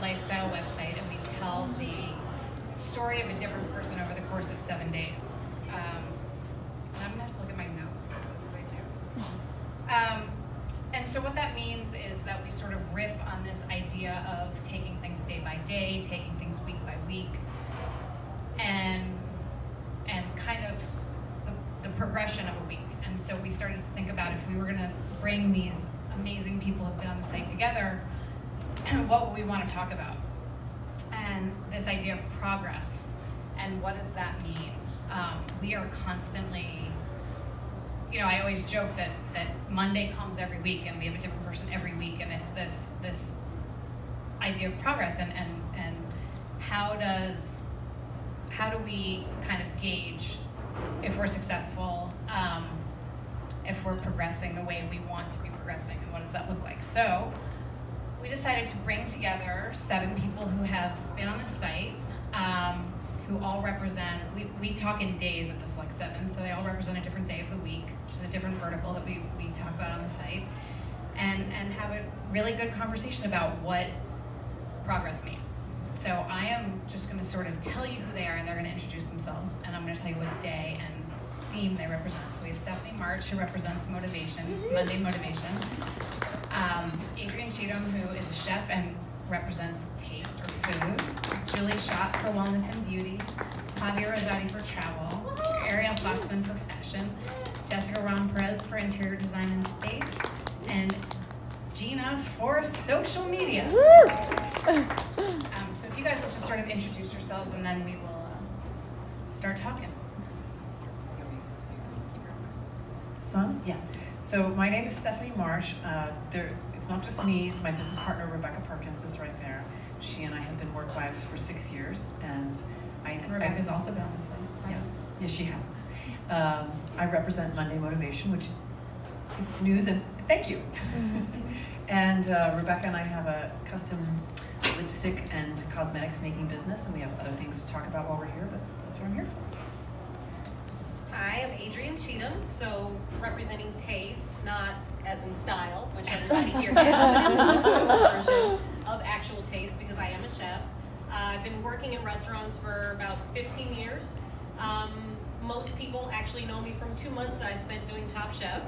lifestyle website, and we tell the story of a different person over the course of 7 days. And I'm gonna have to look at my notes, because that's what I do. And so what that means is that we sort of riff on this idea of taking things day by day, taking things week by week, and kind of the progression of a week. And so we started to think about, if we were gonna bring these amazing people who've been on the site together, what would we want to talk about? And this idea of progress, and what does that mean? We are constantly, I always joke that Monday comes every week and we have a different person every week, and it's this idea of progress, and how do we kind of gauge if we're successful, if we're progressing the way we want to be progressing, and what does that look like? So we decided to bring together 7 people who have been on the site, who all represent, we talk in days at the Select 7, so they all represent a different day of the week, which is a different vertical that we talk about on the site, and have a really good conversation about what progress means. So I am just going to sort of tell you who they are, and they're going to introduce themselves, and I'm going to tell you what day and theme they represent. So we have Stephanie March, who represents motivation. It's Monday Motivation. Adrienne Cheatham, who is a chef and represents taste or food. Julie Schott for wellness and beauty. Pavia Rosati for travel. Ariel Foxman for fashion. Jessica Romm Perez for interior design and space. And Gena for social media. So if you guys will just sort of introduce yourselves, and then we will start talking. So my name is Stephanie Marsh. It's not just me. My business partner Rebecca Perkins is right there. She and I have been work wives for 6 years, and Rebecca's also been on this thing. Yeah, yes, she has. I represent Monday Motivation, which is news, and thank you. And Rebecca and I have a custom lipstick and cosmetics making business, and we have other things to talk about while we're here, but that's what I'm here for. Hi, I'm Adrienne Cheatham, so representing taste, not as in style, which everybody here has, but it's a version of actual taste, because I am a chef. I've been working in restaurants for about 15 years. Most people actually know me from 2 months that I spent doing Top Chef,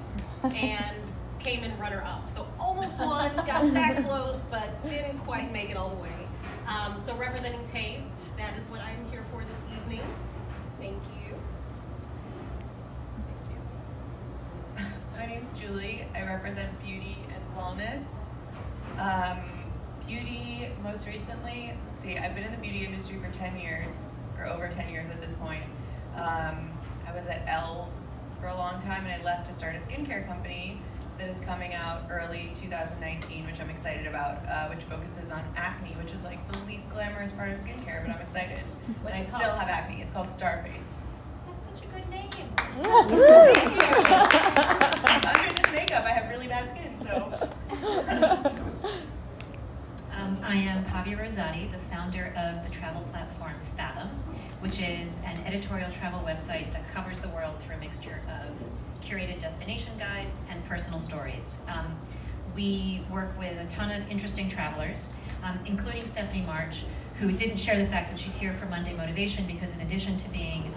and came in runner-up. So almost won, got that close, but didn't quite make it all the way. So representing taste, that is what I'm here for this evening. Thank you. My name's Julie. I represent beauty and wellness. Beauty, most recently, let's see, I've been in the beauty industry for 10 years, or over 10 years at this point. I was at Elle for a long time, and I left to start a skincare company that is coming out early 2019, which I'm excited about, which focuses on acne, which is like the least glamorous part of skincare, but I'm excited. And I still have acne. It's called Starface. That's such a good name. Under this makeup, I have really bad skin, so. I am Pavia Rosati, the founder of the travel platform Fathom, which is an editorial travel website that covers the world through a mixture of curated destination guides and personal stories. We work with a ton of interesting travelers, including Stephanie March, who didn't share the fact that she's here for Monday Motivation, because in addition to being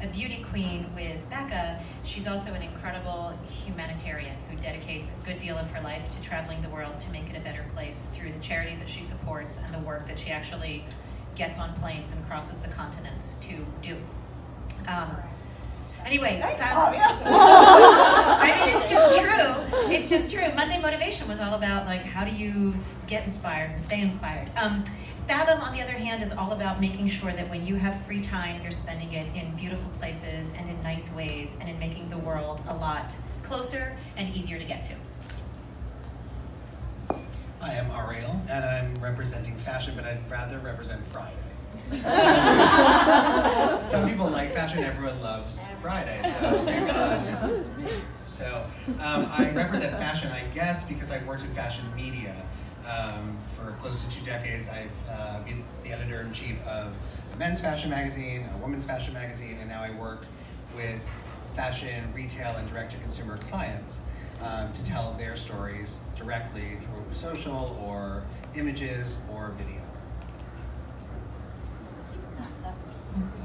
a beauty queen with Becca, she's also an incredible humanitarian who dedicates a good deal of her life to traveling the world to make it a better place through the charities that she supports and the work that she actually gets on planes and crosses the continents to do. Anyway, I mean, it's just true. It's just true. Monday Motivation was all about, like, how do you get inspired and stay inspired? Fathom, on the other hand, is all about making sure that when you have free time, you're spending it in beautiful places and in nice ways, and in making the world a lot closer and easier to get to. Hi, I'm Ariel, and I'm representing fashion, but I'd rather represent Friday. Some people like fashion, everyone loves Friday, so thank God it's me. So I represent fashion, I guess, because I've worked in fashion media for close to 2 decades. I've been the editor-in-chief of a men's fashion magazine, a women's fashion magazine, and now I work with fashion, retail, and direct-to-consumer clients to tell their stories directly through social or images or video.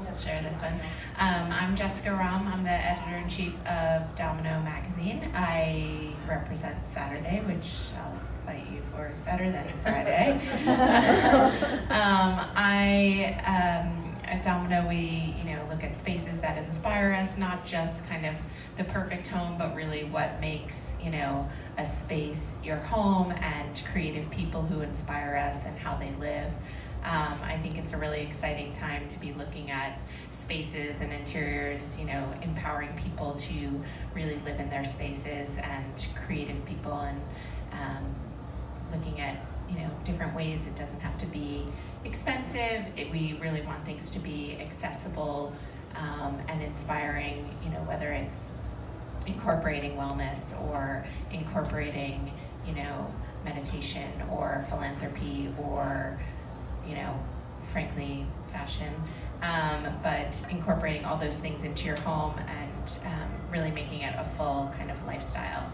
I'll share this one. I'm Jessica Romm. I'm the editor-in-chief of Domino magazine. I represent Saturday, which I'll fight you for is better than Friday. At Domino, we look at spaces that inspire us, not just kind of the perfect home, but really what makes a space your home, and creative people who inspire us and how they live. I think it's a really exciting time to be looking at spaces and interiors, empowering people to really live in their spaces, and creative people, and looking at different ways. It doesn't have to be expensive. We really want things to be accessible and inspiring, whether it's incorporating wellness or incorporating, meditation or philanthropy or, frankly, fashion, but incorporating all those things into your home and really making it a full kind of lifestyle.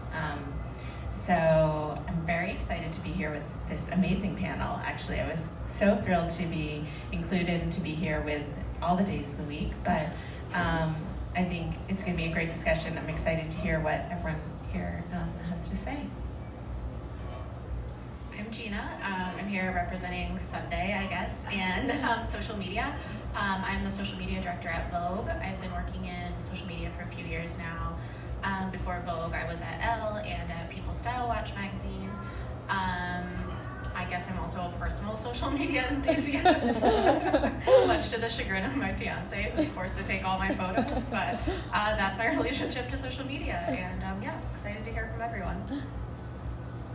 So I'm very excited to be here with this amazing panel. Actually, I was so thrilled to be included and to be here with all the days of the week, but I think it's going to be a great discussion. I'm excited to hear what everyone here has to say. I'm Gena. I'm here representing Sunday, I guess, and social media. I'm the social media director at Vogue. I've been working in social media for a few years now. Before Vogue, I was at Elle and at People Style Watch magazine. I guess I'm also a personal social media enthusiast, much to the chagrin of my fiance, who's forced to take all my photos. But that's my relationship to social media, and yeah, excited to hear from everyone.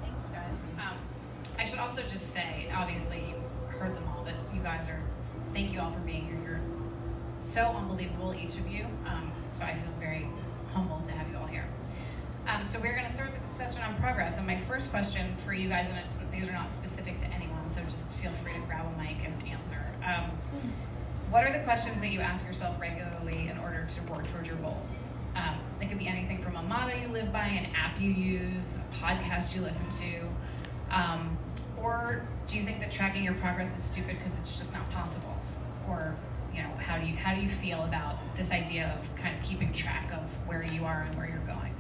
Thanks, you guys. I should also just say, obviously, you heard them all, but you guys are, thank you all for being here. You're so unbelievable, each of you. So I feel very humbled to have you all here. So we're going to start this session on progress. And my first question for you guys, and these are not specific to anyone, so just feel free to grab a mic and answer. What are the questions that you ask yourself regularly in order to work towards your goals? It could be anything from a motto you live by, an app you use, a podcast you listen to, or do you think that tracking your progress is stupid because it's just not possible? Or how do you feel about this idea of kind of keeping track of where you are and where you're going?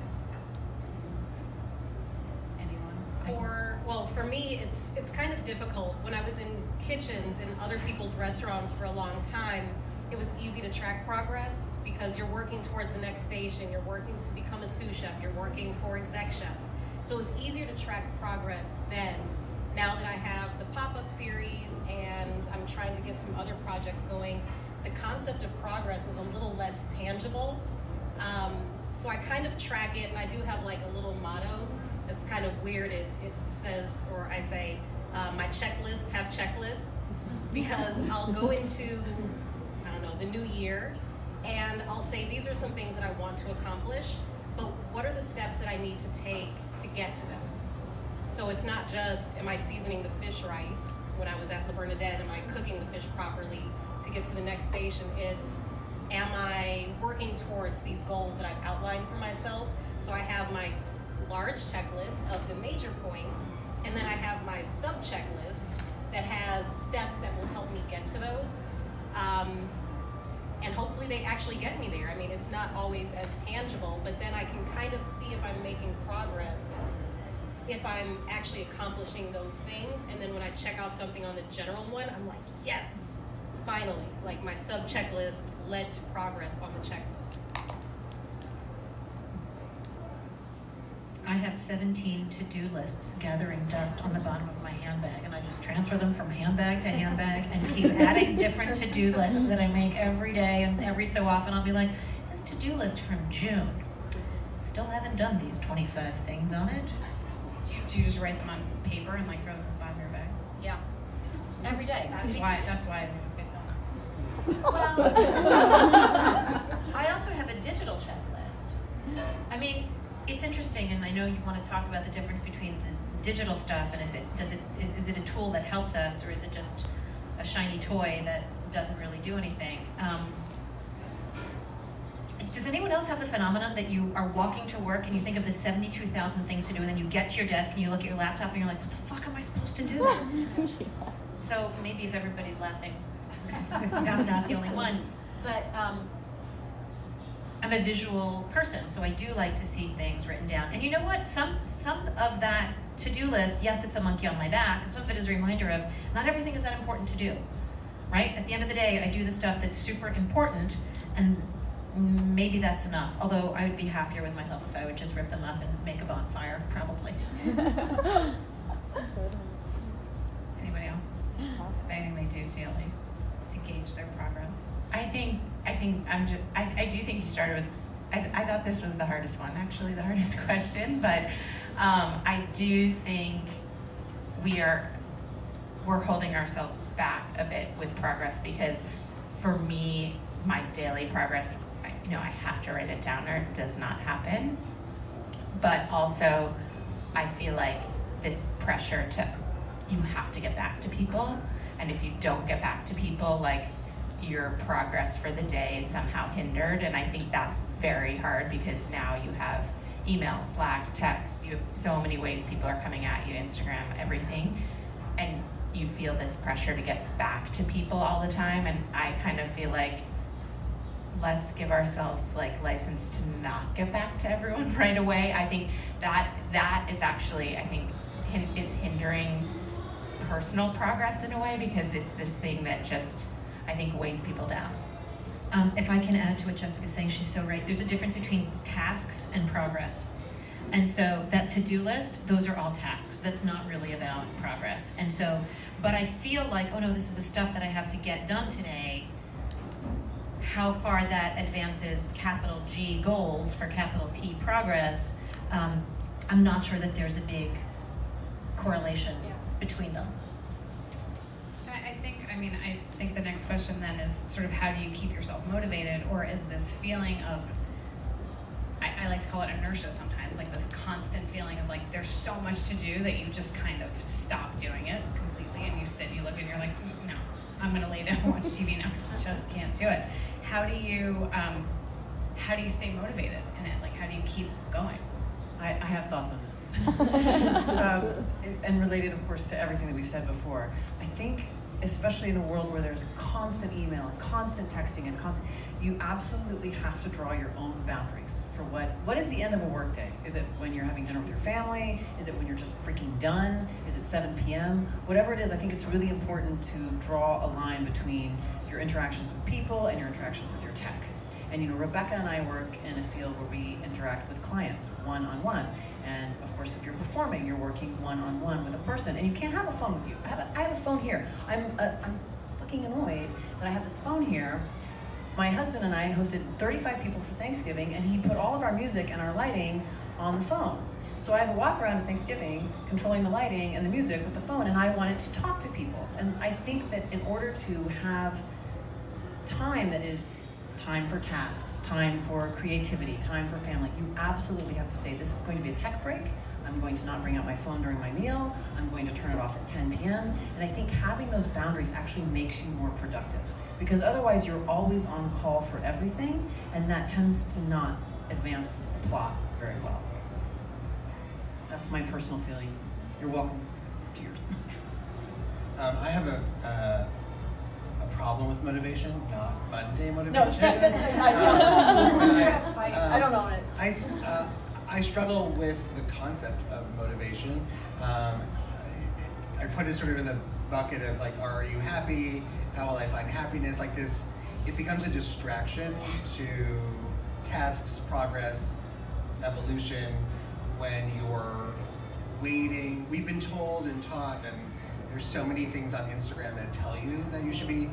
Anyone? For me, it's kind of difficult. When I was in kitchens in other people's restaurants for a long time, it was easy to track progress because you're working towards the next station, you're working to become a sous chef, you're working for exec chef. So it's easier to track progress then. Now that I have the pop-up series and I'm trying to get some other projects going, the concept of progress is a little less tangible. So I kind of track it, and I do have like a little motto that's kind of weird. It says, or I say, my checklists have checklists, because I'll go into, I don't know, the new year, and I'll say, these are some things that I want to accomplish, but what are the steps that I need to take to get to them? So it's not just, am I seasoning the fish right? When I was at La Bernadette, am I cooking the fish properly to get to the next station? It's, am I working towards these goals that I've outlined for myself? So I have my large checklist of the major points, and then I have my sub-checklist that has steps that will help me get to those. And hopefully they actually get me there. I mean, it's not always as tangible, but then I can kind of see if I'm making progress, if I'm actually accomplishing those things. And then when I check out something on the general one, I'm like, yes, finally, like my sub-checklist led to progress on the checklist. I have 17 to-do lists gathering dust on the bottom of my handbag, and I just transfer them from handbag to handbag and keep adding different to-do lists that I make every day, and every so often I'll be like, this to-do list from June, still haven't done these 25 things on it. Do you just write them on paper and like throw them in the bottom of your bag? Yeah, every day. That's why I don't get done. Well, I also have a digital checklist. I mean, it's interesting, and I know you want to talk about the difference between the digital stuff and if is it a tool that helps us, or is it just a shiny toy that doesn't really do anything? does anyone else have the phenomenon that you are walking to work and you think of the 72,000 things to do, and then you get to your desk and you look at your laptop and you're like, what the fuck am I supposed to do? So maybe if everybody's laughing, I'm not the only one. But I'm a visual person, so I do like to see things written down. And you know what? Some of that to-do list, yes, it's a monkey on my back, and some of it is a reminder of not everything is that important to do, right? At the end of the day, I do the stuff that's super important, and maybe that's enough. Although I would be happier with myself if I would just rip them up and make a bonfire, probably. Anybody else? Anything they do daily to gauge their progress? I do think you started with, I thought this was the hardest one, actually, the hardest question, but I do think we're holding ourselves back a bit with progress, because for me, my daily progress, I have to write it down or it does not happen. But also, I feel like this pressure you have to get back to people, and if you don't get back to people, like, your progress for the day is somehow hindered. And I think that's very hard, because now you have email, Slack, text, you have so many ways people are coming at you, Instagram, everything, and you feel this pressure to get back to people all the time. And I kind of feel like, let's give ourselves license to not get back to everyone right away. I think that is actually, is hindering personal progress in a way, because it's this thing that just, I think, weighs people down. If I can add to what Jessica's saying, she's so right. There's a difference between tasks and progress. And so that to-do list, those are all tasks. That's not really about progress. And so, but I feel like, oh no, this is the stuff that I have to get done today. How far that advances capital G goals for capital P progress, I'm not sure that there's a big correlation between them. I think the next question then is sort of, how do you keep yourself motivated? Or is this feeling of, I like to call it inertia sometimes, like this constant feeling of like, there's so much to do that you just kind of stop doing it completely, and you sit and you look and you're like, no, I'm gonna lay down and watch TV now because I just can't do it. How do you stay motivated in it? Like, how do you keep going? I have thoughts on this. And related, of course, to everything that we've said before. I think, especially in a world where there's constant email and constant texting and you absolutely have to draw your own boundaries for what is the end of a workday? Is it when you're having dinner with your family? Is it when you're just freaking done? Is it 7 p.m.? Whatever it is, I think it's really important to draw a line between your interactions with people and your interactions with your tech. And Rebecca and I work in a field where we interact with clients one-on-one. And of course, if you're performing, you're working one-on-one with a person, and you can't have a phone with you. I have a phone here. I'm fucking annoyed that I have this phone here. My husband and I hosted 35 people for Thanksgiving, and he put all of our music and our lighting on the phone. So I had to walk around at Thanksgiving, controlling the lighting and the music with the phone, and I wanted to talk to people. And I think that in order to have time that is time for tasks, time for creativity, time for family, you absolutely have to say, this is going to be a tech break. I'm going to not bring out my phone during my meal. I'm going to turn it off at 10 p.m. And I think having those boundaries actually makes you more productive, because otherwise you're always on call for everything, and that tends to not advance the plot very well. That's my personal feeling. You're welcome to yours. I have a problem with motivation, not Monday motivation. I don't own it. I struggle with the concept of motivation. I put it sort of in the bucket of like, are you happy? How will I find happiness? Like this, it becomes a distraction to tasks, progress, evolution, when you're waiting. We've been told and taught, and there's so many things on Instagram that tell you that you should be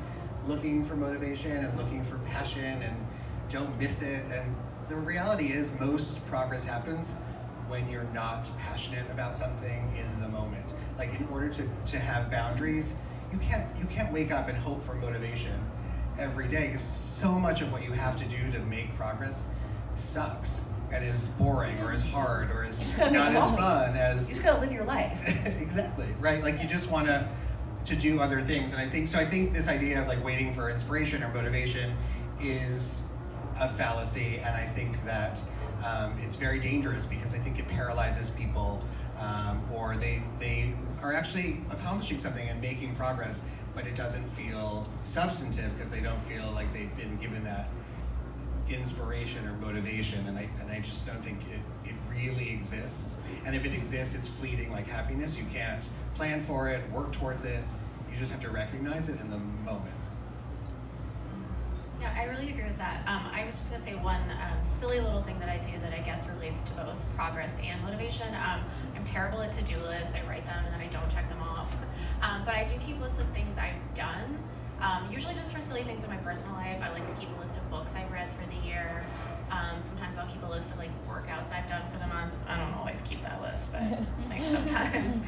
looking for motivation and looking for passion and don't miss it. And the reality is most progress happens when you're not passionate about something in the moment. Like, in order to have boundaries, you can't wake up and hope for motivation every day, because so much of what you have to do to make progress sucks and is boring or is hard or is not as fun as... You just gotta live your life. Exactly, right? Like, you just want to do other things. And I think this idea of like waiting for inspiration or motivation is a fallacy, and I think that it's very dangerous because I think it paralyzes people, or they are actually accomplishing something and making progress, but it doesn't feel substantive because they don't feel like they've been given that inspiration or motivation, and I just don't think it really exists. And if it exists, it's fleeting like happiness. You can't plan for it, work towards it. You just have to recognize it in the moment. Yeah, I really agree with that. I was just gonna say one silly little thing that I do that I guess relates to both progress and motivation. I'm terrible at to-do lists. I write them and then I don't check them off. But I do keep lists of things I've done. Usually just for silly things in my personal life. I like to keep a list of books I've read for the year. Sometimes I'll keep a list of like workouts I've done for the month. I don't always keep that list, but like sometimes.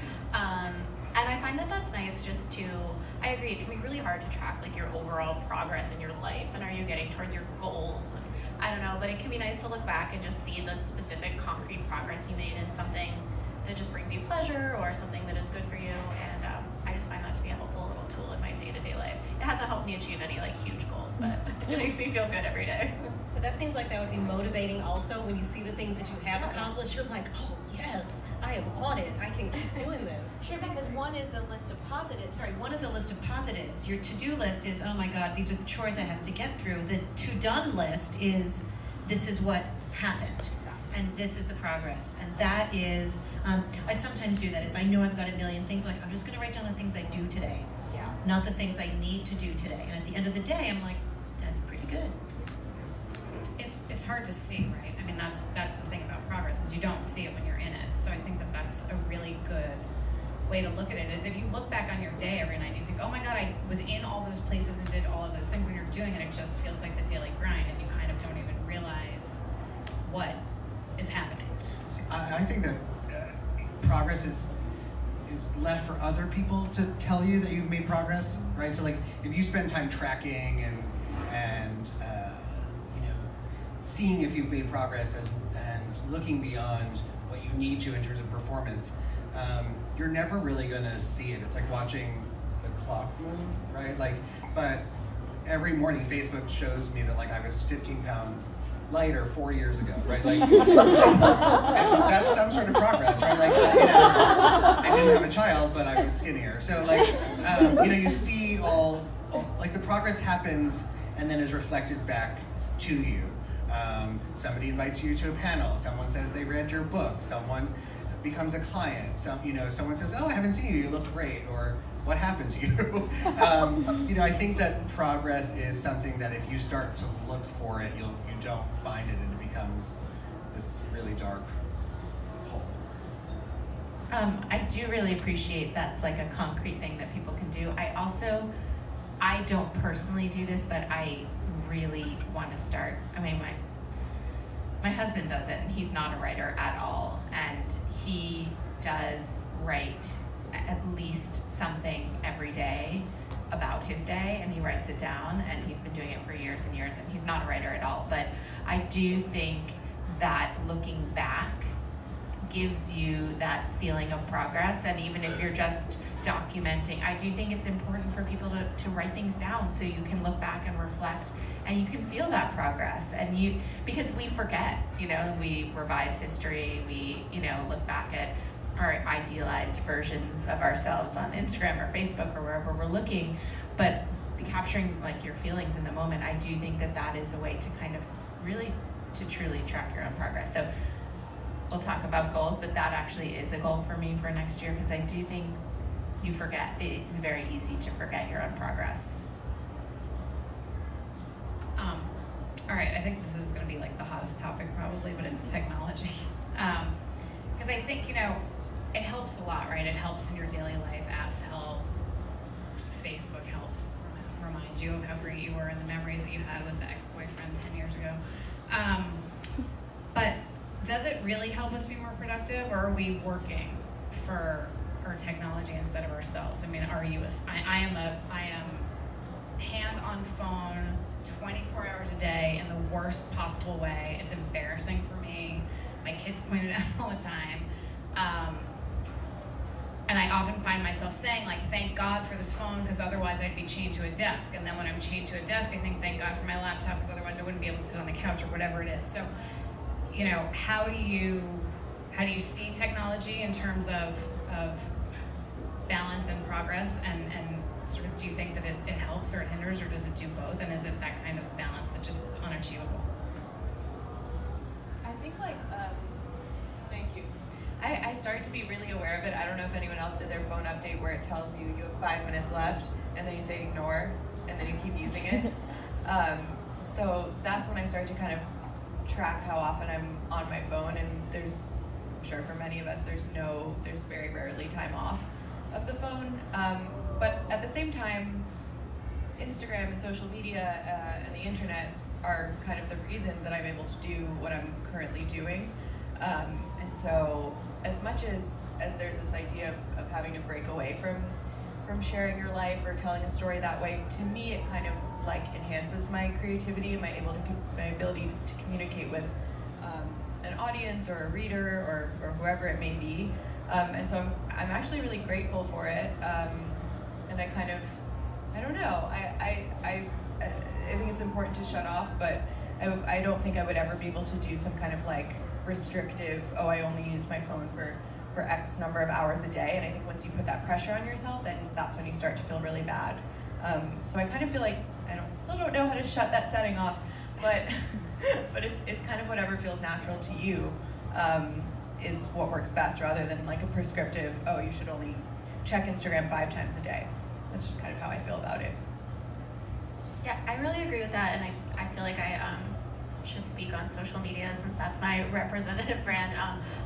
And I find that that's nice just to, I agree, it can be really hard to track like your overall progress in your life and are you getting towards your goals? And I don't know, but it can be nice to look back and just see the specific concrete progress you made in something that just brings you pleasure or something that is good for you. And I just find that to be a helpful little tool in my day-to-day life. It hasn't helped me achieve any like huge goals, but it makes me feel good every day. But that seems like that would be motivating also when you see the things that you have accomplished. You're like, oh yes, I am on it. I can keep doing this. Sure, because one is a list of positives. Your to-do list is, oh my God, these are the chores I have to get through. The to-done list is, this is what happened. And this is the progress. And that is, I sometimes do that. If I know I've got a million things, like I'm just gonna write down the things I do today. Yeah. Not the things I need to do today. And at the end of the day, I'm like, that's pretty good. It's hard to see, right? I mean, that's the thing about progress is you don't see it when you're in it. So I think that that's a really good way to look at it. Is if you look back on your day every night, you think, oh my God, I was in all those places and did all of those things. When you're doing it, it just feels like the daily grind, and you kind of don't even realize what is happening. See, I think that progress is left for other people to tell you that you've made progress, right? So like if you spend time tracking and seeing if you've made progress and looking beyond what you need to in terms of performance, you're never really gonna see it. It's like watching the clock move, right? Like, but every morning Facebook shows me that like I was 15 pounds lighter 4 years ago, right? Like, that's some sort of progress, right? Like, I didn't have a child, but I was skinnier. So like, you see all like the progress happens and then is reflected back to you. Somebody invites you to a panel, someone says they read your book, someone becomes a client, someone says, oh, I haven't seen you, you look great, or what happened to you? I think that progress is something that if you start to look for it, you don't find it, and it becomes this really dark hole. I do really appreciate that's like a concrete thing that people can do. I don't personally do this, but I really want to start. I mean, my husband does it, and he's not a writer at all, and he does write at least something every day about his day, and he writes it down, and he's been doing it for years and years, and he's not a writer at all. But I do think that looking back gives you that feeling of progress, and even if you're just documenting, I do think it's important for people to write things down so you can look back and reflect, and you can feel that progress. And because we forget, we revise history, we, look back at our idealized versions of ourselves on Instagram or Facebook or wherever we're looking, but capturing like your feelings in the moment, I do think that is a way to kind of really, to truly track your own progress. So we'll talk about goals, but that actually is a goal for me for next year, because I do think you forget. It's very easy to forget your own progress. All right, I think this is going to be like the hottest topic probably, but it's technology. Because I think, it helps a lot, right? It helps in your daily life. Apps help. Facebook helps remind you of how great you were and the memories that you had with the ex-boyfriend 10 years ago. But does it really help us be more productive, or are we working for our technology instead of ourselves? I mean, are you? I am hand on phone 24 hours a day in the worst possible way. It's embarrassing for me. My kids point it out all the time. And I often find myself saying, like, thank God for this phone, because otherwise I'd be chained to a desk. And then when I'm chained to a desk, I think, thank God for my laptop, because otherwise I wouldn't be able to sit on the couch or whatever it is. So, you know, how do you see technology in terms of balance and progress, and sort of, do you think that it helps or it hinders, or does it do both? And is it that kind of balance that just is unachievable? I think thank you. I started to be really aware of it. I don't know if anyone else did their phone update where it tells you you have 5 minutes left, and then you say ignore, and then you keep using it. So that's when I started to kind of track how often I'm on my phone, and I'm sure for many of us, there's very rarely time off of the phone. But at the same time, Instagram and social media and the internet are kind of the reason that I'm able to do what I'm currently doing. And so as much as there's this idea of having to break away from sharing your life or telling a story that way, to me it kind of like enhances my creativity and my ability to communicate with an audience or a reader or whoever it may be. And so I'm actually really grateful for it. And I kind of, I don't know, I think it's important to shut off, but I don't think I would ever be able to do some kind of like restrictive, I only use my phone for X number of hours a day. And I think once you put that pressure on yourself, then that's when you start to feel really bad. So I kind of feel like still don't know how to shut that setting off, but it's kind of whatever feels natural to you is what works best, rather than like a prescriptive, you should only check Instagram 5 times a day. That's just kind of how I feel about it. Yeah, I really agree with that, and I feel like I should speak on social media since that's my representative brand.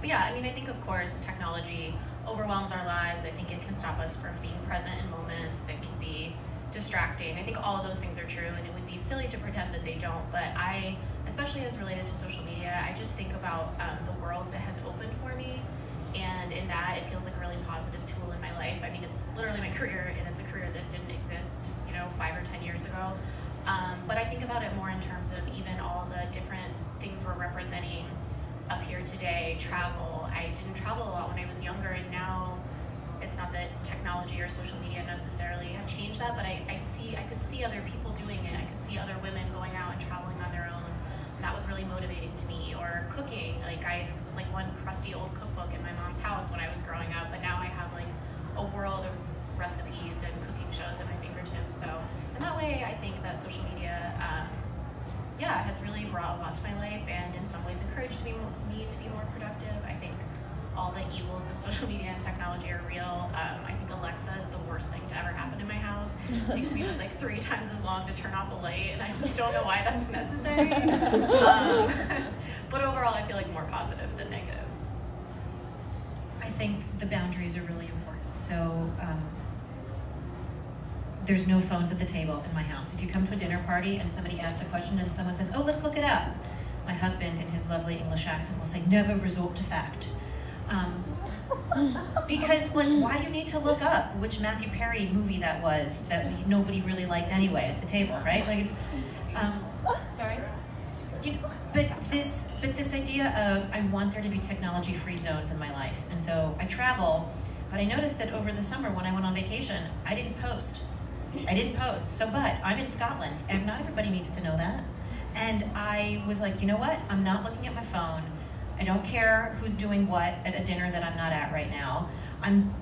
But yeah, I mean, I think of course technology overwhelms our lives. I think it can stop us from being present in moments. It can be distracting. I think all of those things are true, and it would be silly to pretend that they don't. But I, especially as related to social media, I just think about the worlds it has opened for me, and in that it feels like a really positive tool in my life. I mean, it's literally my career, and it's a career that didn't exist, 5 or 10 years ago. But I think about it more in terms of even all the different things we're representing up here today. Travel. I didn't travel a lot when I was younger, and now it's not that technology or social media necessarily have changed that, but I could see other people doing it. I could see other women going out and traveling on their own. And that was really motivating to me. Or cooking. Like, I was like one crusty old cookbook in my mom's house when I was growing up, but now I have like a world of recipes and cooking shows at my fingertips. So, and that way I think that social media, has really brought a lot to my life, and in some ways encouraged me to be more productive. I think all the evils of social media and technology are real. I think Alexa is the worst thing to ever happen in my house. It takes me just like 3 times as long to turn off a light, and I just don't know why that's necessary. But overall, I feel like more positive than negative. I think the boundaries are really important. So there's no phones at the table in my house. If you come to a dinner party and somebody asks a question and someone says, let's look it up, my husband in his lovely English accent will say, never resort to fact. Because why do you need to look up which Matthew Perry movie that was that nobody really liked anyway at the table, right? Like it's, sorry? But this idea of I want there to be technology-free zones in my life. And so I travel, but I noticed that over the summer when I went on vacation, I didn't post. So, but I'm in Scotland, and not everybody needs to know that. And I was like, you know what? I'm not looking at my phone. I don't care who's doing what at a dinner that I'm not at right now.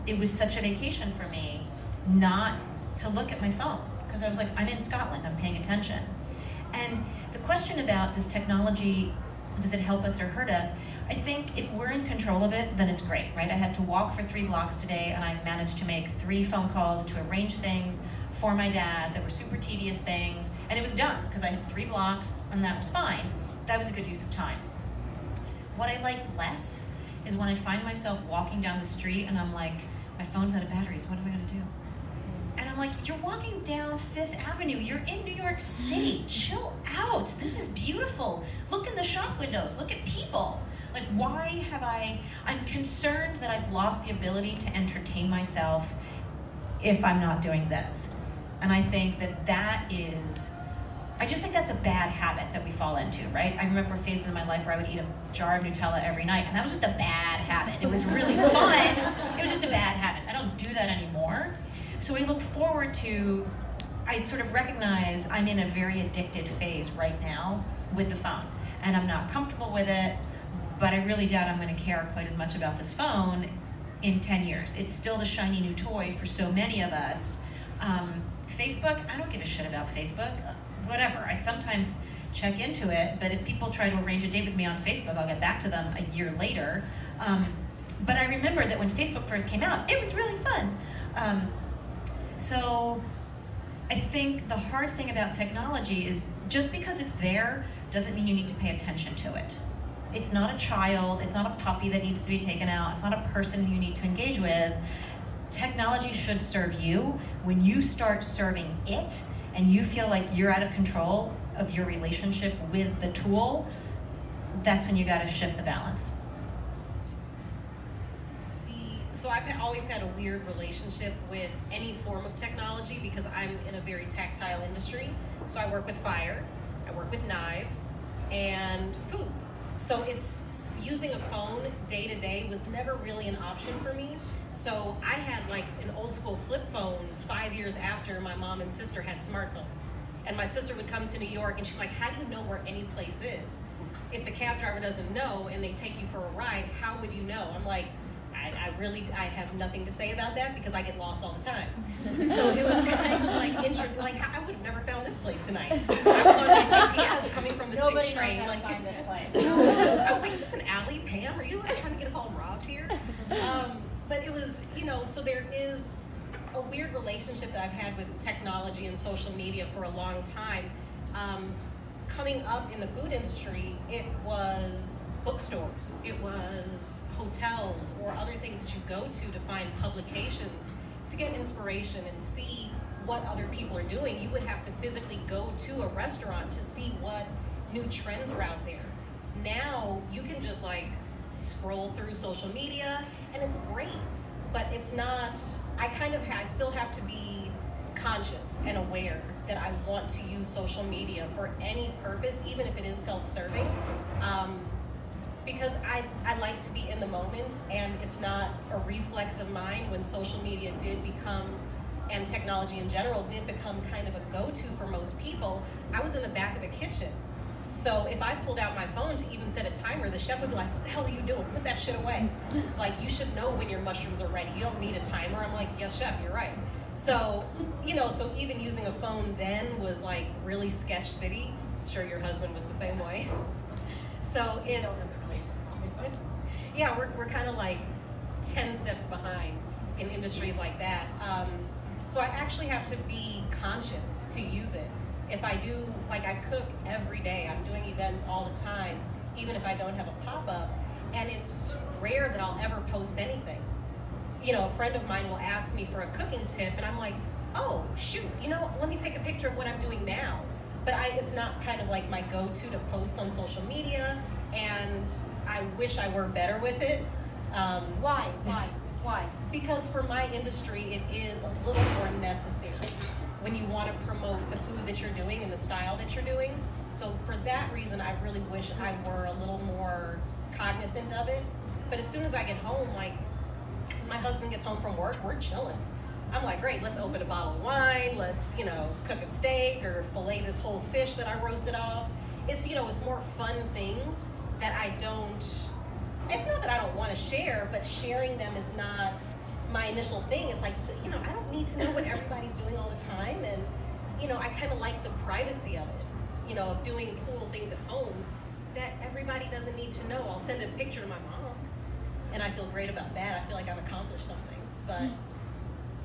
It was such a vacation for me not to look at my phone, because I was like, I'm in Scotland, I'm paying attention. And the question about does it help us or hurt us? I think if we're in control of it, then it's great, right? I had to walk for 3 blocks today, and I managed to make 3 phone calls to arrange things for my dad that were super tedious things, and it was done because I had 3 blocks, and that was fine. That was a good use of time. What I like less is when I find myself walking down the street and I'm like, my phone's out of batteries, what am I gonna do? And I'm like, you're walking down 5th Avenue, you're in New York City, chill out, this is beautiful. Look in the shop windows, look at people. Like, why have I'm concerned that I've lost the ability to entertain myself if I'm not doing this. And I think that is I just think that's a bad habit that we fall into, right? I remember phases in my life where I would eat a jar of Nutella every night, and that was just a bad habit. It was really fun. It was just a bad habit. I don't do that anymore. So we look forward to, I sort of recognize I'm in a very addicted phase right now with the phone, and I'm not comfortable with it, but I really doubt I'm going to care quite as much about this phone in 10 years. It's still the shiny new toy for so many of us. Facebook, I don't give a shit about Facebook. Whatever, I sometimes check into it, but if people try to arrange a date with me on Facebook, I'll get back to them a year later. But I remember that when Facebook first came out, it was really fun. So I think the hard thing about technology is just because it's there doesn't mean you need to pay attention to it. It's not a child, it's not a puppy that needs to be taken out, it's not a person who you need to engage with. Technology should serve you. When you start serving it and you feel like you're out of control of your relationship with the tool, that's when you gotta shift the balance. So I've always had a weird relationship with any form of technology because I'm in a very tactile industry. So I work with fire, I work with knives, and food. So it's using a phone day to day was never really an option for me. So I had like an old school flip phone 5 years after my mom and sister had smartphones. And my sister would come to New York and she's like, how do you know where any place is? If the cab driver doesn't know and they take you for a ride, how would you know? I'm like, I have nothing to say about that because I get lost all the time. So it was kind of like interesting, like I would have never found this place tonight. I was on my GPS coming from the 6th train. Nobody knows how like, to find this place. I was like, is this an alley, Pam? Are you like trying to get us all robbed here? But it was, so there is a weird relationship that I've had with technology and social media for a long time. Coming up in the food industry, it was bookstores, it was hotels or other things that you go to find publications to get inspiration and see what other people are doing. You would have to physically go to a restaurant to see what new trends are out there. Now you can just like scroll through social media and it's great, but it's not, I still have to be conscious and aware that I want to use social media for any purpose, even if it is self-serving. Because I like to be in the moment, and it's not a reflex of mine when social media did become, and technology in general did become kind of a go-to for most people. I was in the back of the kitchen. So if I pulled out my phone to even set a timer, the chef would be like, what the hell are you doing? Put that shit away. Like, you should know when your mushrooms are ready. You don't need a timer. I'm like, yes, chef, you're right. So, so even using a phone then was like really sketch city. I'm sure your husband was the same way. So it's, yeah, we're kind of like 10 steps behind in industries like that. So I actually have to be conscious to use it. If I do, like I cook every day, I'm doing events all the time, even if I don't have a pop-up, and it's rare that I'll ever post anything. A friend of mine will ask me for a cooking tip, and I'm like, oh, shoot, let me take a picture of what I'm doing now. But it's not kind of like my go-to to post on social media, and I wish I were better with it. Why? Because for my industry, it is a little more necessary when you want to promote the food that you're doing and the style that you're doing. So for that reason, I really wish I were a little more cognizant of it. But as soon as I get home, like my husband gets home from work, we're chilling. I'm like, great, let's open a bottle of wine, let's, cook a steak or fillet this whole fish that I roasted off. It's, it's more fun things that it's not that I don't want to share, but sharing them is not my initial thing. It's like, I don't need to know what everybody's doing all the time. And, I kind of like the privacy of it, of doing cool things at home that everybody doesn't need to know. I'll send a picture to my mom and I feel great about that. I feel like I've accomplished something. But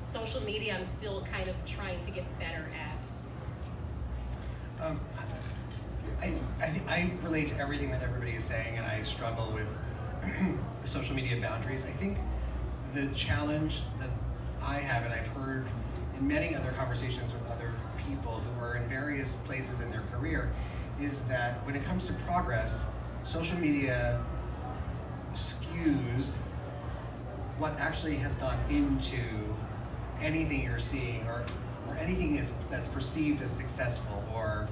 social media, I'm still kind of trying to get better at. I think I relate to everything that everybody is saying, and I struggle with the social media boundaries. I think the challenge that I have, and I've heard in many other conversations with other people who are in various places in their career, is that when it comes to progress, social media skews what actually has gone into anything you're seeing or anything that's perceived as successful or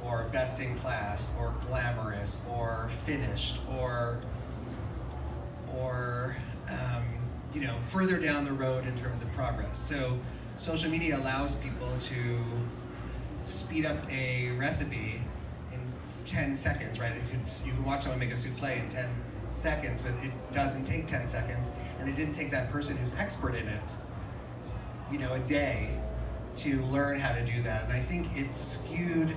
or best in class, or glamorous, or finished, or further down the road in terms of progress. So social media allows people to speed up a recipe in 10 seconds, right? You can watch someone make a souffle in 10 seconds, but it doesn't take 10 seconds, and it didn't take that person who's expert in it, a day to learn how to do that. And I think it's skewed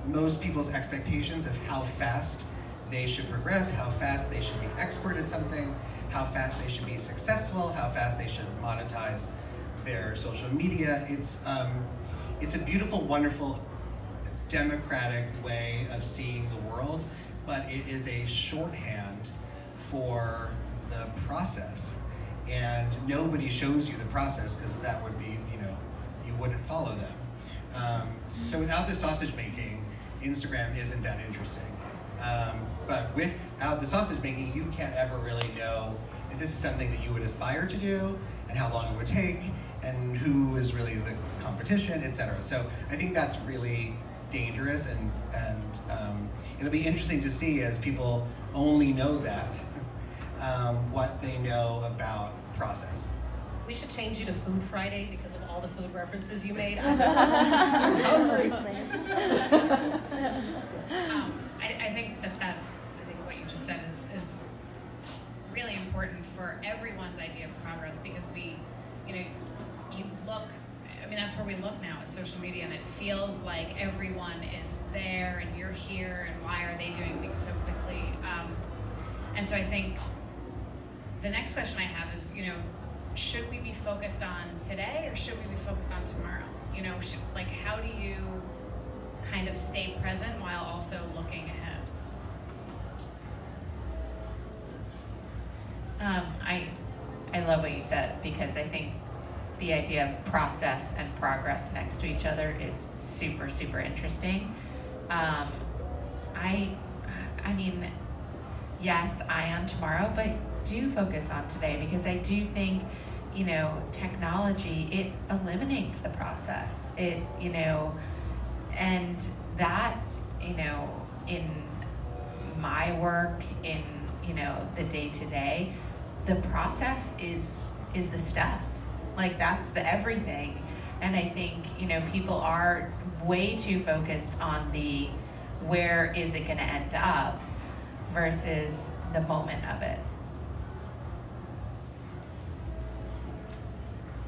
most people's expectations of how fast they should progress, how fast they should be expert at something, how fast they should be successful, how fast they should monetize their social media. It's a beautiful, wonderful, democratic way of seeing the world, but it is a shorthand for the process. And nobody shows you the process because that would be, you wouldn't follow them. So without the sausage making, Instagram isn't that interesting. But without the sausage making, you can't ever really know if this is something that you would aspire to do and how long it would take and who is really the competition, etc. So I think that's really dangerous, and it'll be interesting to see as people only know that, what they know about process. We should change you to Food Friday because of all the food references you made. I think what you just said is really important for everyone's idea of progress, because that's where we look now at social media, and it feels like everyone is there and you're here, and why are they doing things so quickly? And so I think the next question I have is, should we be focused on today or should we be focused on tomorrow? How do you kind of stay present while also looking ahead? I love what you said, because I think the idea of process and progress next to each other is super, super interesting. I mean, yes, eye on tomorrow, but do focus on today, because I do think, technology, it eliminates the process. And that, in my work, in, the day-to-day, the process is the stuff. Like, that's the everything. And I think, people are way too focused on the where is it gonna end up versus the moment of it.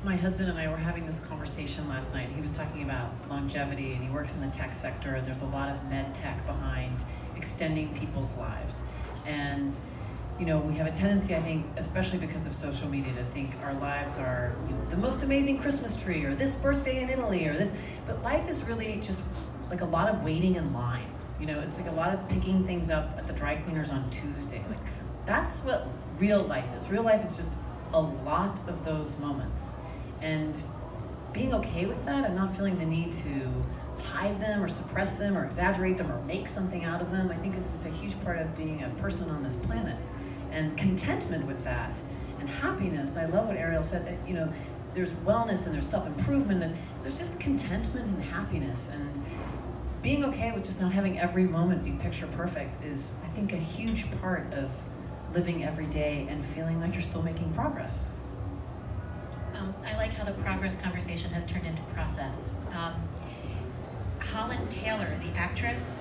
My husband and I were having this conversation last night. He was talking about longevity, and he works in the tech sector, and there's a lot of med tech behind extending people's lives. And we have a tendency, I think, especially because of social media, to think our lives are the most amazing Christmas tree, or this birthday in Italy, or this. But life is really just like a lot of waiting in line. It's like a lot of picking things up at the dry cleaners on Tuesday. Like, that's what real life is. Real life is just a lot of those moments. And being okay with that and not feeling the need to hide them or suppress them or exaggerate them or make something out of them, I think is just a huge part of being a person on this planet. And contentment with that, and happiness. I love what Ariel said, there's wellness and there's self-improvement, there's just contentment and happiness. And being okay with just not having every moment be picture perfect is, I think, a huge part of living every day and feeling like you're still making progress. I like how the progress conversation has turned into process. Holland Taylor, the actress,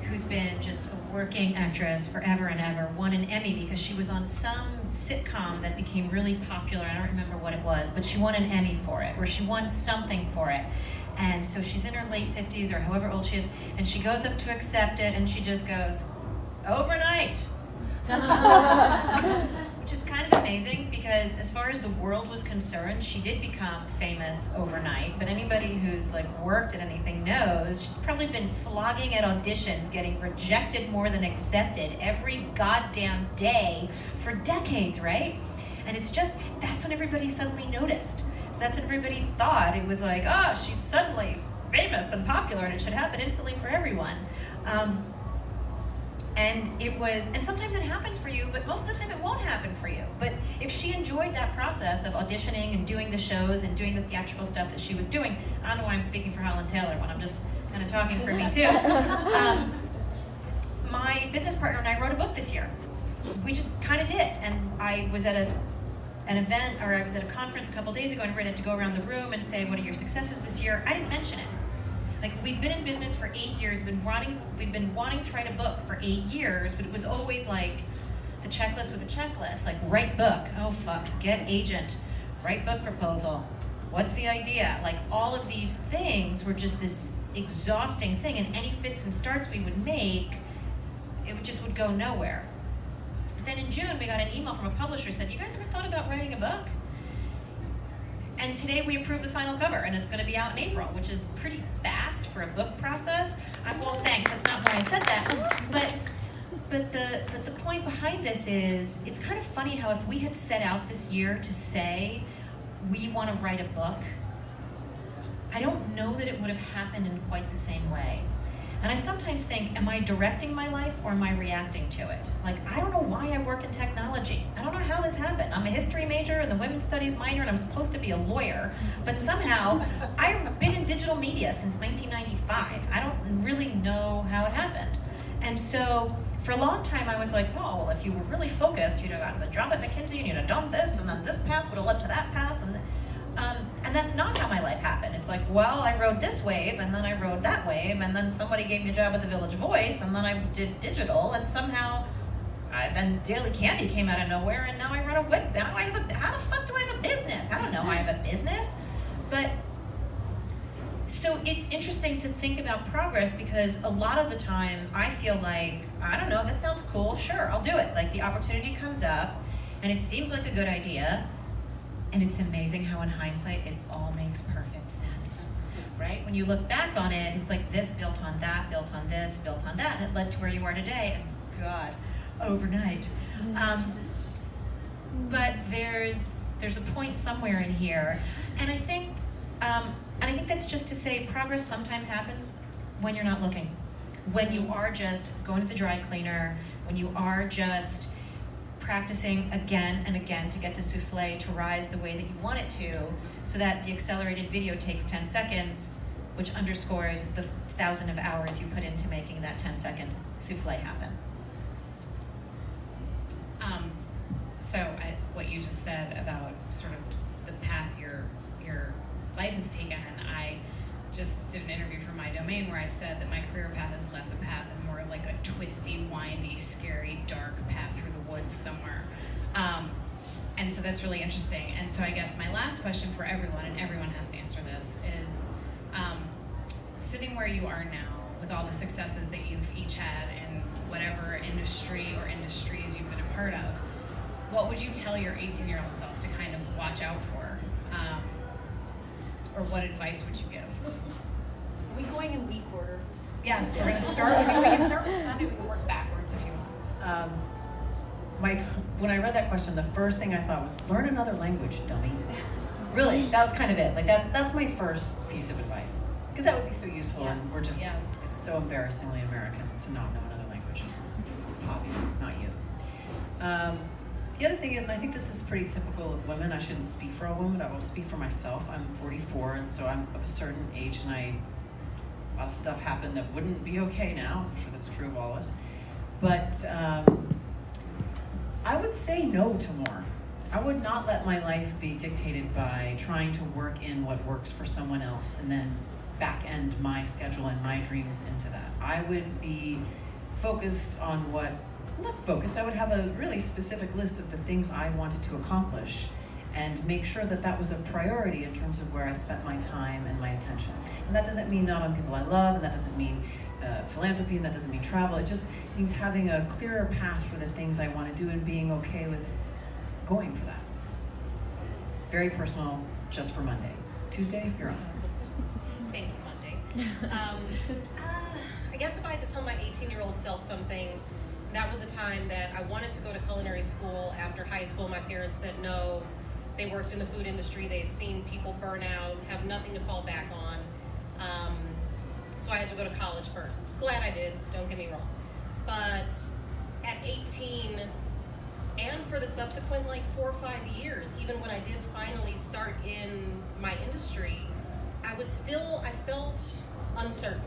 who's been just a working actress forever and ever, won an Emmy because she was on some sitcom that became really popular. I don't remember what it was, but she won an Emmy for it, or she won something for it. And so she's in her late 50s or however old she is, and she goes up to accept it, and she just goes, "Overnight." Which is kind of amazing, because as far as the world was concerned, she did become famous overnight, but anybody who's worked at anything knows she's probably been slogging at auditions, getting rejected more than accepted every goddamn day for decades, right? And it's just, that's when everybody suddenly noticed. So that's what everybody thought. It was like, oh, she's suddenly famous and popular, and it should happen instantly for everyone. And sometimes it happens for you, but most of the time it won't happen for you. But if she enjoyed that process of auditioning and doing the shows and doing the theatrical stuff that she was doing, I don't know why I'm speaking for Holland Taylor when I'm just kind of talking for me too. My business partner and I wrote a book this year. We just kind of did, and I was at an event, or I was at a conference a couple days ago, and I had to go around the room and say, what are your successes this year? I didn't mention it. Like, we've been in business for 8 years, we've been wanting to write a book for 8 years, but it was always like the checklist with the checklist, like write book, oh fuck, get agent, write book proposal, what's the idea? Like, all of these things were just this exhausting thing, and any fits and starts we would make, it just would go nowhere. But then in June, we got an email from a publisher who said, you guys ever thought about writing a book? And today we approved the final cover, and it's going to be out in April, which is pretty fast for a book process. Well, thanks, that's not why I said that. But the point behind this is, it's kind of funny how if we had set out this year to say, we want to write a book, I don't know that it would have happened in quite the same way. And I sometimes think, am I directing my life or am I reacting to it? Like, I don't know why I work in technology. I don't know how this happened. I'm a history major and the women's studies minor, and I'm supposed to be a lawyer, but somehow I've been in digital media since 1995. I don't really know how it happened. And so for a long time I was like, oh, well, if you were really focused, you'd have gotten the job at McKinsey and you'd have done this, and then this path would have led to that path. And that's not how my life happened. It's like, well, I rode this wave, and then I rode that wave, and then somebody gave me a job at the Village Voice, and then I did digital, and somehow, then Daily Candy came out of nowhere, and now I run a web. Now how the fuck do I have a business? I don't know how I have a business. But, so it's interesting to think about progress, because a lot of the time, I feel like, I don't know, that sounds cool, sure, I'll do it. Like, the opportunity comes up, and it seems like a good idea, and it's amazing how in hindsight it all makes perfect sense, right? When you look back on it, it's like this built on that, built on this, built on that, and it led to where you are today, and God, overnight. But there's a point somewhere in here, and I think that's just to say progress sometimes happens when you're not looking. When you are just going to the dry cleaner, when you are just practicing again and again to get the souffle to rise the way that you want it to, so that the accelerated video takes 10 seconds, which underscores the 1,000 of hours you put into making that 10-second souffle happen. What you just said about sort of the path your life has taken, and I just did an interview for My Domain where I said that my career path is less a path and more like a twisty, windy, scary, dark path through the woods somewhere. And so that's really interesting. And so I guess my last question for everyone, and everyone has to answer this, is sitting where you are now with all the successes that you've each had in whatever industry or industries you've been a part of, what would you tell your 18-year-old self to kind of watch out for? Or what advice would you give? Are we going in week order? Yes, we're going to start with, we can start with Sunday, we can work backwards if you want. When I read that question, the first thing I thought was, learn another language, dummy. Really, that was kind of it. Like, that's my first piece of advice. Because that would be so useful, Yes. and we're just, Yes. it's so embarrassingly American to not know another language. Pavia, not you. The other thing is, and I think this is pretty typical of women, I shouldn't speak for all women, but I will speak for myself. I'm 44, and so I'm of a certain age, and a lot of stuff happened that wouldn't be okay now. I'm sure that's true of all of us. But I would say no to more. I would not let my life be dictated by trying to work in what works for someone else and then back end my schedule and my dreams into that. I would be focused on I would have a really specific list of the things I wanted to accomplish and make sure that that was a priority in terms of where I spent my time and my attention. And that doesn't mean not on people I love, and that doesn't mean philanthropy, and that doesn't mean travel. It just means having a clearer path for the things I want to do and being okay with going for that. Very personal, just for Monday. Tuesday, you're on. Thank you, Monday. I guess if I had to tell my 18-year-old self something, that was a time that I wanted to go to culinary school. After high school, my parents said no. They worked in the food industry. They had seen people burn out, have nothing to fall back on. So I had to go to college first. Glad I did, don't get me wrong. But at 18, and for the subsequent 4 or 5 years, even when I did finally start in my industry, I felt uncertain.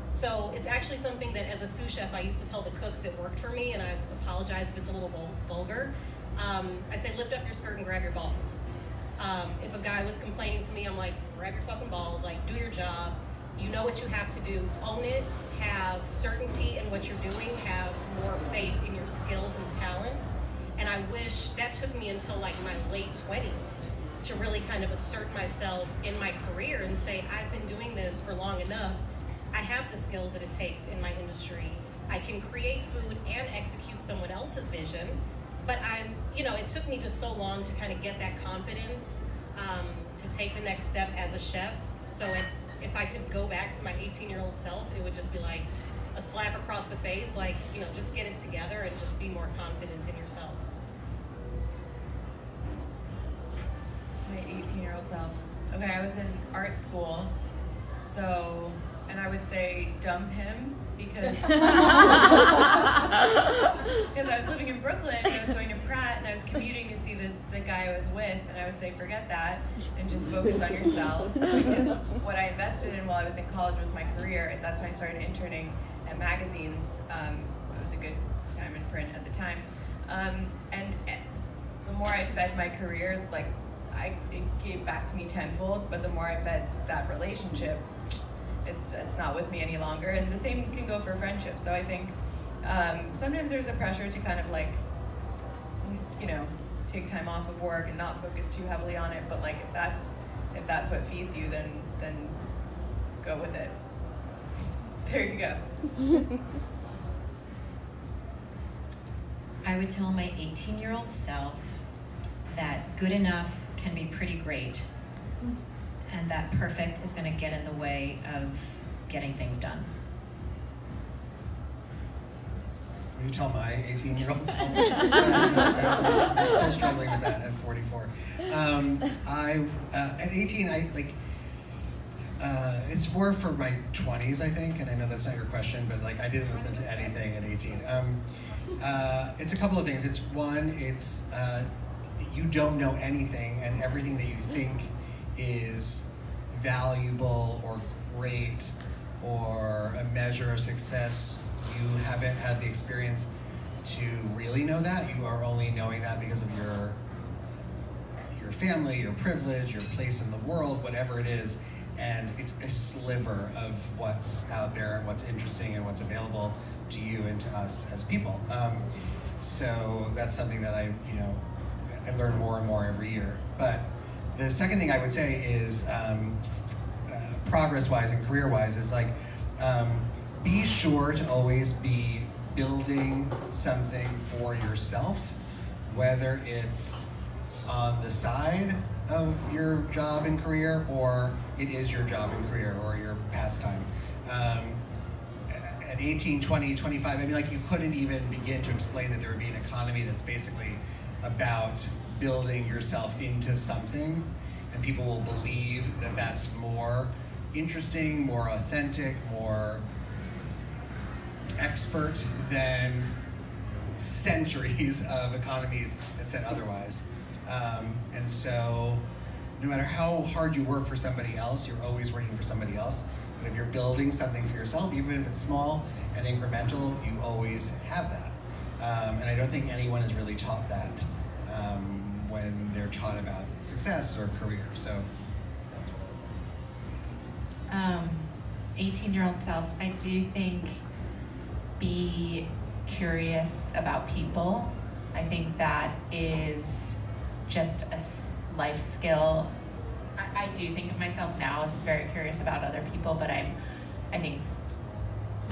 So it's actually something that as a sous chef, I used to tell the cooks that worked for me, and I apologize if it's a little vulgar. I'd say lift up your skirt and grab your balls. If a guy was complaining to me, I'm like, grab your fucking balls, like do your job. You know what you have to do, own it, have certainty in what you're doing, have more faith in your skills and talent. And I wish that took me until like my late 20s to really kind of assert myself in my career and say, I've been doing this for long enough. I have the skills that it takes in my industry. I can create food and execute someone else's vision, but it took me just so long to kind of get that confidence to take the next step as a chef. So if I could go back to my 18-year-old self, it would just be like a slap across the face, like, just get it together and just be more confident in yourself. My 18-year-old self. Okay, I was in art school, and I would say dump him because I was living in Brooklyn and I was going to Pratt and I was commuting to see the guy I was with, and I would say forget that and just focus on yourself, because what I invested in while I was in college was my career, and that's when I started interning at magazines. It was a good time in print at the time, and the more I fed my career, like it gave back to me tenfold, but the more I fed that relationship, it's not with me any longer. And the same can go for friendship. So I think sometimes there's a pressure to kind of like, take time off of work and not focus too heavily on it. But like if that's what feeds you, then go with it. There you go. I would tell my 18-year-old self that good enough can be pretty great, and that perfect is going to get in the way of getting things done. Will you tell my 18-year-old self? I'm still struggling with that at 44. At 18, it's more for my 20s, I think, and I know that's not your question, but like I didn't listen to anything at 18. It's a couple of things. It's one, you don't know anything, and everything that you think is valuable or great or a measure of success, you haven't had the experience to really know that. You are only knowing that because of your family, your privilege, your place in the world, whatever it is, and it's a sliver of what's out there and what's interesting and what's available to you and to us as people. So that's something that I learn more and more every year. But the second thing I would say is, progress-wise and career-wise, is like, be sure to always be building something for yourself, whether it's on the side of your job and career, or it is your job and career, or your pastime. At 18, 20, 25, I mean, like, you couldn't even begin to explain that there would be an economy that's basically about building yourself into something, and people will believe that that's more interesting, more authentic, more expert than centuries of economies that said otherwise. And so no matter how hard you work for somebody else, you're always working for somebody else. But if you're building something for yourself, even if it's small and incremental, you always have that. And I don't think anyone is really taught that when they're taught about success or career. So that's what I would say. 18-year-old self, I do think be curious about people. I think that is just a life skill. I do think of myself now as very curious about other people, but I think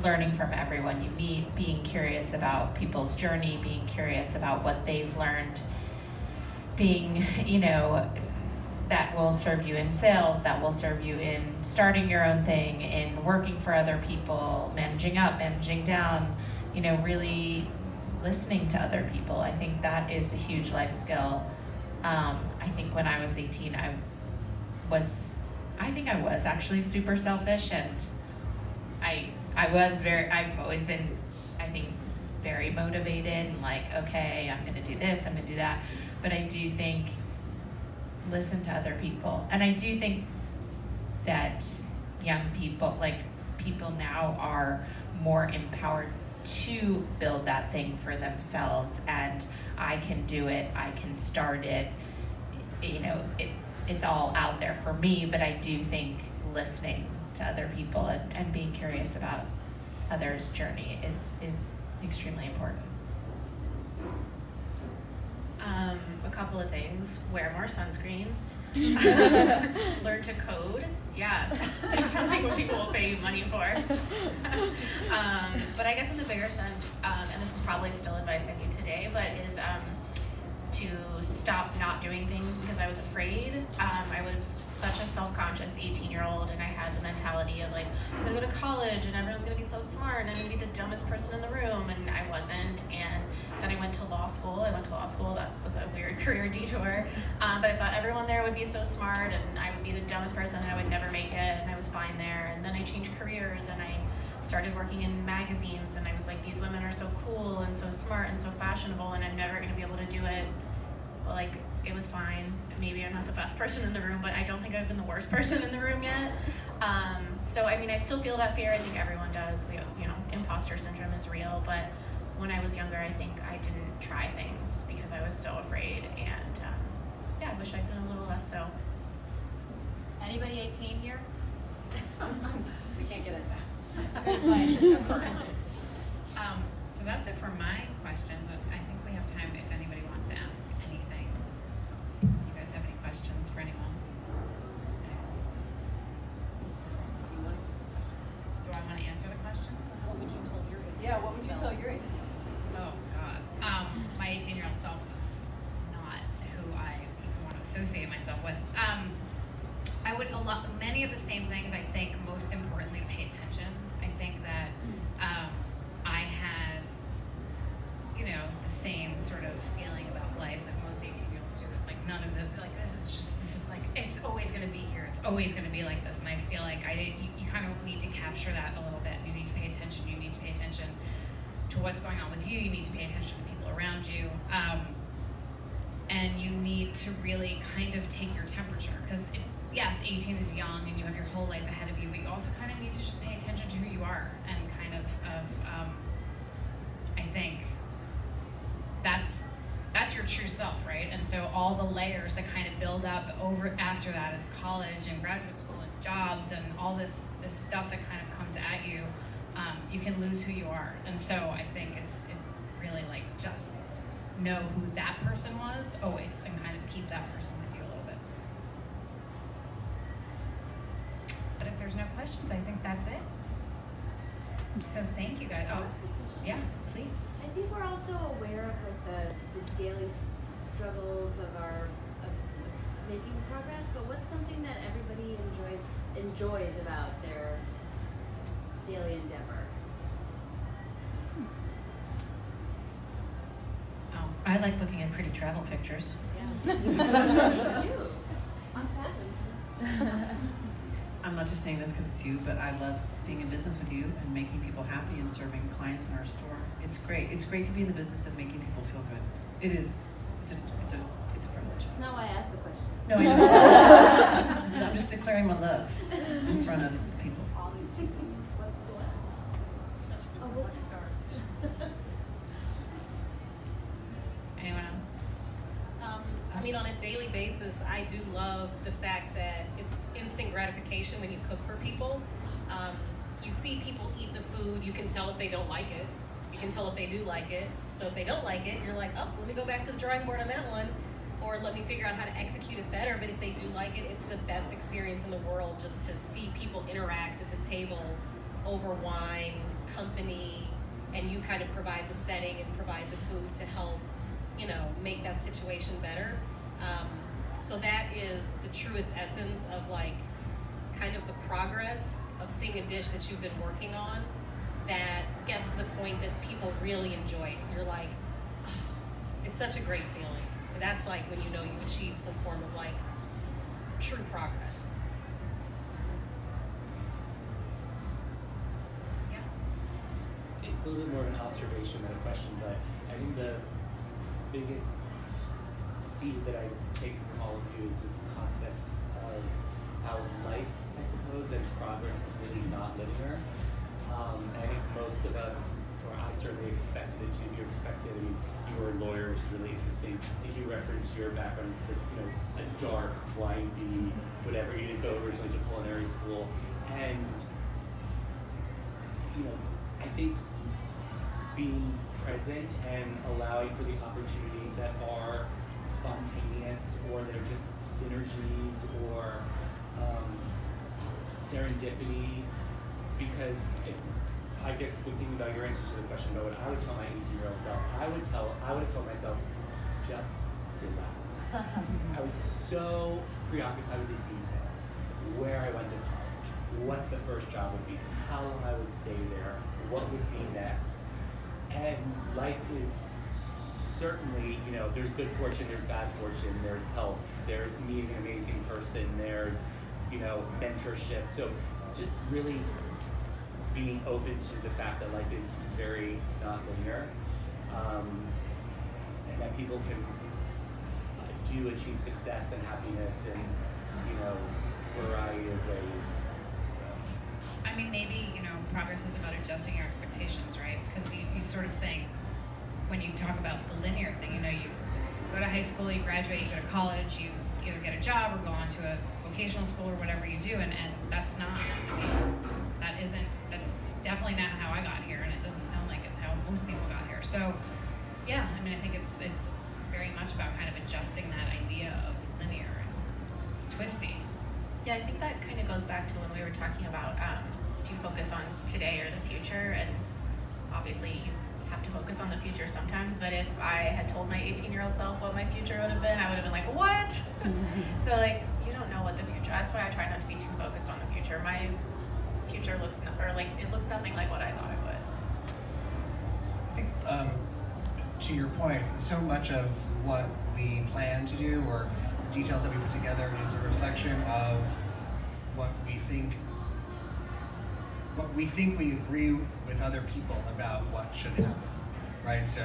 learning from everyone you meet, being curious about people's journey, being curious about what they've learned, being, that will serve you in sales, that will serve you in starting your own thing, in working for other people, managing up, managing down, really listening to other people. I think that is a huge life skill. I think when I was 18, I was actually super selfish, and I've always been, I think, very motivated and like, okay, I'm gonna do this, I'm gonna do that. But I do think, listen to other people. And I do think that young people, like people now are more empowered to build that thing for themselves, and I can do it, I can start it, you know, it's all out there for me. But I do think listening to other people and being curious about others' journey is extremely important. A couple of things. Wear more sunscreen. Learn to code. Yeah. Do something what people will pay you money for. But I guess in the bigger sense, and this is probably still advice I need today, but is to stop not doing things because I was afraid. I was such a self-conscious 18-year-old, and I had the mentality of like, I'm gonna go to college and everyone's gonna be so smart and I'm gonna be the dumbest person in the room, and I wasn't. And then I went to law school. That was a weird career detour, but I thought everyone there would be so smart and I would be the dumbest person and I would never make it, and I was fine there. And then I changed careers and I started working in magazines, and I was like, these women are so cool and so smart and so fashionable, and I'm never gonna be able to do it. But like, it was fine. Maybe I'm not the best person in the room, but I don't think I've been the worst person in the room yet. So I mean, I still feel that fear. I think everyone does. Imposter syndrome is real. But when I was younger, I think I didn't try things because I was so afraid. And yeah, I wish I'd been a little less so. Anybody 18 here? We can't get it. So that's it for my questions. I think we have time if anybody wants to ask anything. You guys have any questions for anyone? Do I want to answer the questions? What would you tell your 18-year-old Yeah, what would you tell your 18? Oh God. My 18-year-old self was not who I even want to associate myself with. I would many of the same things. I think most importantly, pay attention. I think that I had, the same sort of feeling about life that most 18-year-olds do. Like none of the this is like it's always going to be here. It's always going to be like this. And I feel like you kind of need to capture that a little bit. You need to pay attention. You need to pay attention to what's going on with you. You need to pay attention to people around you. And you need to really kind of take your temperature, because yes, 18 is young and you have your whole life ahead of you, but you also kind of need to just pay attention to who you are and kind of I think that's your true self, right? And so all the layers that kind of build up over after that is college and graduate school and jobs and all this stuff that kind of comes at you, you can lose who you are. And so I think it really like just know who that person was always and kind of keep that person with you a little bit. But if there's no questions, I think that's it. So thank you guys. Oh, yes, please. I think we're also aware of like the daily struggles of making progress, but what's something that everybody enjoys about their daily endeavor? I like looking at pretty travel pictures. Yeah. Me too. On Fathom. I'm not just saying this because it's you, but I love being in business with you and making people happy and serving clients in our store. It's great. It's great to be in the business of making people feel good. It is. It's a privilege. That's not why I asked the question. No, I know. So I'm just declaring my love in front of people. All these people. What's the one? Such a good start. Anyone else? I mean, on a daily basis, I do love the fact that it's instant gratification when you cook for people. You see people eat the food, you can tell if they don't like it. You can tell if they do like it. So if they don't like it, you're like, oh, let me go back to the drawing board on that one, or let me figure out how to execute it better. But if they do like it, it's the best experience in the world just to see people interact at the table over wine, company, and you kind of provide the setting and provide the food to help, make that situation better. So that is the truest essence of like kind of the progress of seeing a dish that you've been working on that gets to the point that people really enjoy it. You're like, oh, it's such a great feeling. And that's like when you know you've achieved some form of like true progress. Yeah. It's a little bit more of an observation than a question, but I think the biggest seed that I take from all of you is this concept of how life, I suppose, goes, and progress is really not linear. I think most of us, or I certainly expected it to be expected. I mean, you were a lawyer, which is really interesting. I think you referenced your background for, a dark, windy, whatever. You didn't go originally to culinary school. And, I think being present and allowing for the opportunities that are spontaneous, or they're just synergies, or serendipity, because I guess when thinking about your answer to the question about what I would tell my 18-year-old self, I would have told myself, just relax. I was so preoccupied with the details, where I went to college, what the first job would be, how long I would stay there, what would be next. And life is certainly, there's good fortune, there's bad fortune, there's health, there's meeting an amazing person, there's, mentorship. So just really being open to the fact that life is very not linear, and that people can do achieve success and happiness in, variety of ways. So. I mean, maybe, progress is about adjusting your expectations, right? Because you sort of think, when you talk about the linear thing, you go to high school, you graduate, you go to college, you either get a job or go on to a vocational school or whatever you do, and that's definitely not how I got here, and it doesn't sound like it's how most people got here. So, yeah, I mean, I think it's very much about kind of adjusting that idea of linear. It's twisty. Yeah, I think that kind of goes back to when we were talking about do you focus on today or the future, and obviously you have to focus on the future sometimes, but if I had told my 18-year-old self what my future would have been, I would have been like, what? So you don't know what the future, that's why I try not to be too focused on the future. My future looks nothing like what I thought it would. I think, to your point, so much of what we plan to do, or the details that we put together, is a reflection of what we think we agree with other people about what should happen, right? So,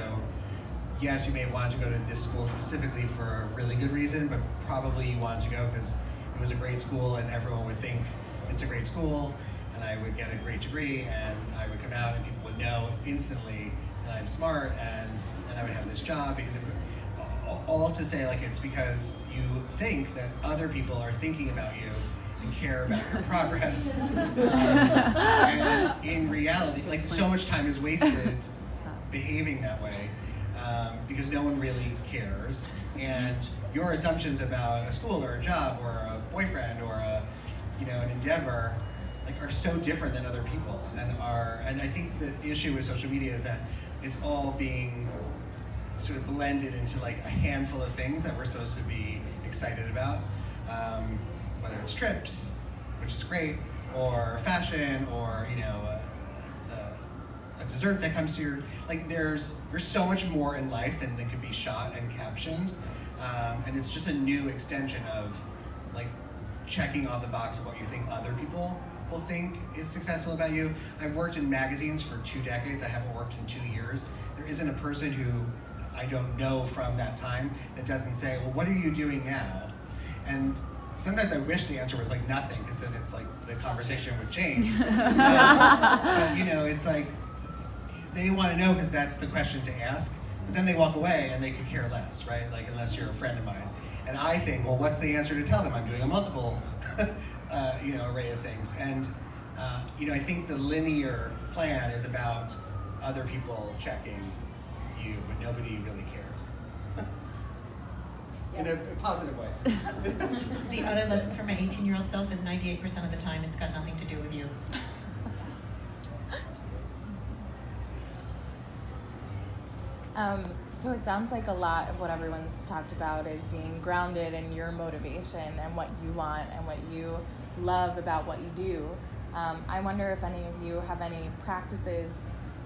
yes, you may want to go to this school specifically for a really good reason, but probably you wanted to go because it was a great school and everyone would think it's a great school, and I would get a great degree, and I would come out and people would know instantly that I'm smart, and then I would have this job, because it would, all to say, like, it's because you think that other people are thinking about you and care about your progress. And in reality, like, so much time is wasted behaving that way, because no one really cares, and your assumptions about a school or a job or a boyfriend or an endeavor, like, are so different than other people, and I think the issue with social media is that it's all being sort of blended into like a handful of things that we're supposed to be excited about, whether it's trips, which is great, or fashion, or a dessert that comes to your, like, there's so much more in life than that could be shot and captioned, and it's just a new extension of like checking off the box of what you think other people will think is successful about you. I've worked in magazines for 2 decades. I haven't worked in 2 years. There isn't a person who I don't know from that time that doesn't say, well, what are you doing now? And sometimes I wish the answer was like nothing, because then it's like the conversation would change. But it's like they want to know because that's the question to ask, but then they walk away and they could care less, right? Like, unless you're a friend of mine. And I think, well, what's the answer to tell them? I'm doing a multiple array of things. And I think the linear plan is about other people checking you, but nobody really cares. In a positive way. The other lesson for my 18-year-old self is 98% of the time it's got nothing to do with you. So it sounds like a lot of what everyone's talked about is being grounded in your motivation and what you want and what you love about what you do. I wonder if any of you have any practices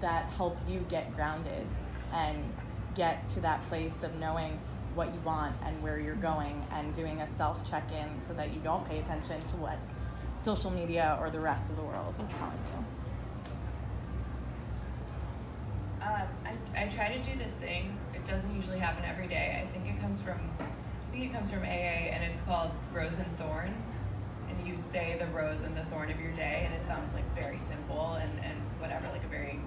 that help you get grounded and get to that place of knowing what you want and where you're going, and doing a self-check-in so that you don't pay attention to what social media or the rest of the world is telling you. I try to do this thing. It doesn't usually happen every day. I think it comes from AA, and it's called Rose and Thorn. And you you say the rose and the thorn of your day, and it sounds like very simple and whatever, like a very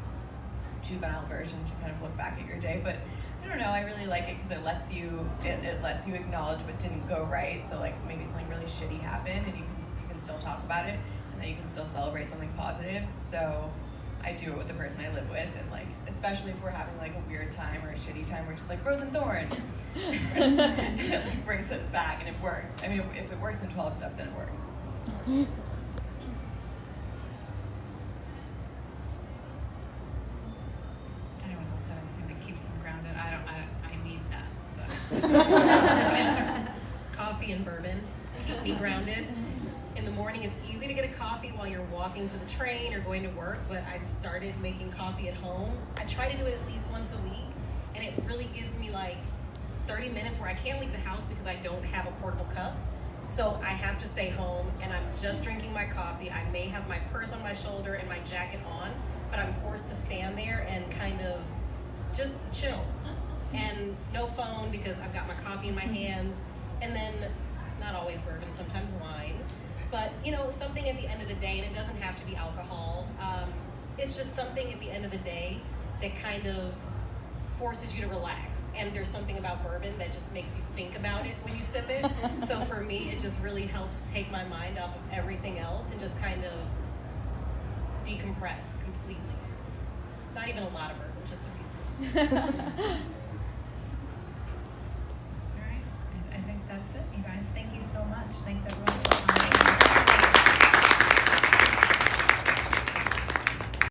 juvenile version to kind of look back at your day. But I don't know, I really like it because it lets you acknowledge what didn't go right. So like maybe something really shitty happened, and you can still talk about it, and then you can still celebrate something positive. So I do it with the person I live with, and like especially if we're having like a weird time or a shitty time, we're just like rose and thorn. And it like brings us back, and it works. I mean, if it works in 12 step, then it works. Anyone else have anything that keeps them grounded? I need that. So. Coffee and bourbon keep me grounded. In the morning, it's easy to get a coffee while you're walking to the train or going to work, but I started making coffee at home. I try to do it at least once a week, and it really gives me like 30 minutes where I can't leave the house because I don't have a portable cup. So I have to stay home, and I'm just drinking my coffee. I may have my purse on my shoulder and my jacket on, but I'm forced to stand there and kind of just chill. And no phone because I've got my coffee in my hands, and then not always bourbon, sometimes wine. But, you know, something at the end of the day, and it doesn't have to be alcohol, it's just something at the end of the day that kind of forces you to relax. And there's something about bourbon that just makes you think about it when you sip it. So for me, it just really helps take my mind off of everything else and just kind of decompress completely. Not even a lot of bourbon, just a few sips. All right, I think that's it, you guys. Thank you so much. Thanks everyone.